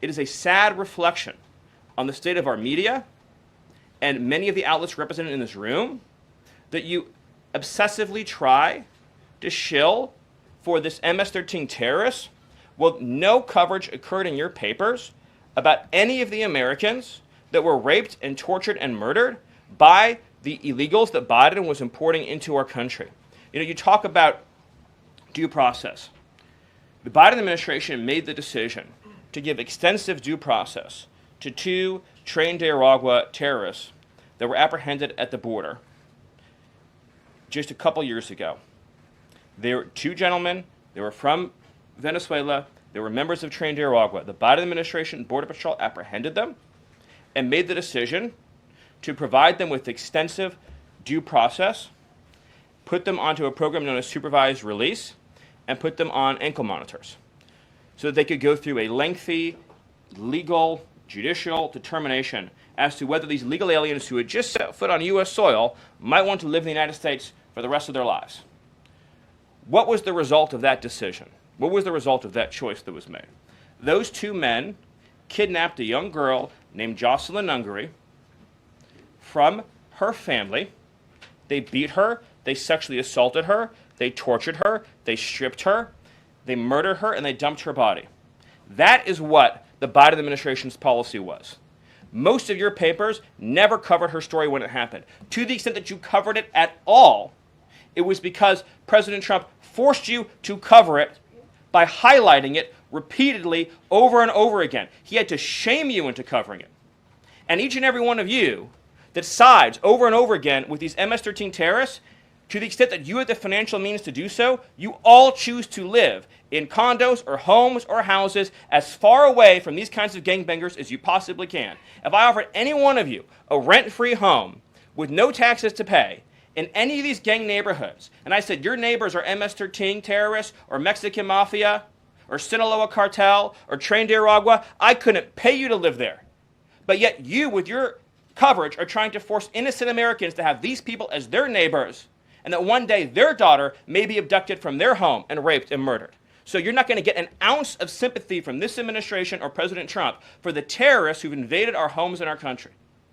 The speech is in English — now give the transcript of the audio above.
it is a sad reflection on the state of our media and many of the outlets represented in this room that you obsessively try to shill for this MS-13 terrorist while no coverage occurred in your papers about any of the Americans that were raped and tortured and murdered by the illegals that Biden was importing into our country. You know, you talk about due process. The Biden administration made the decision to give extensive due process to two trained Nicaragua terrorists that were apprehended at the border just a couple years ago. They were two gentlemen. They were from Venezuela. They were members of trained Nicaragua. The Biden administration Border Patrol apprehended them and made the decision to provide them with extensive due process, put them onto a program known as supervised release, and put them on ankle monitors so that they could go through a lengthy legal, judicial determination as to whether these legal aliens who had just set foot on U.S. soil might want to live in the United States for the rest of their lives. What was the result of that decision? What was the result of that choice that was made? Those two men kidnapped a young girl named Jocelyn Ungary from her family. They beat her, they sexually assaulted her, they tortured her, they stripped her, they murdered her, and they dumped her body. That is what the Biden administration's policy was. Most of your papers never covered her story when it happened. To the extent that you covered it at all, it was because President Trump forced you to cover it by highlighting it repeatedly over and over again. He had to shame you into covering it. And each and every one of you that sides over and over again with these MS-13 terrorists, to the extent that you have the financial means to do so, you all choose to live in condos or homes or houses as far away from these kinds of gangbangers as you possibly can. If I offered any one of you a rent-free home with no taxes to pay in any of these gang neighborhoods, and I said your neighbors are MS-13 terrorists or Mexican mafia or Sinaloa cartel or trained Nicaragua, I couldn't pay you to live there. But yet you, with your coverage, are trying to force innocent Americans to have these people as their neighbors, and that one day their daughter may be abducted from their home and raped and murdered. So you're not going to get an ounce of sympathy from this administration or President Trump for the terrorists who've invaded our homes and our country.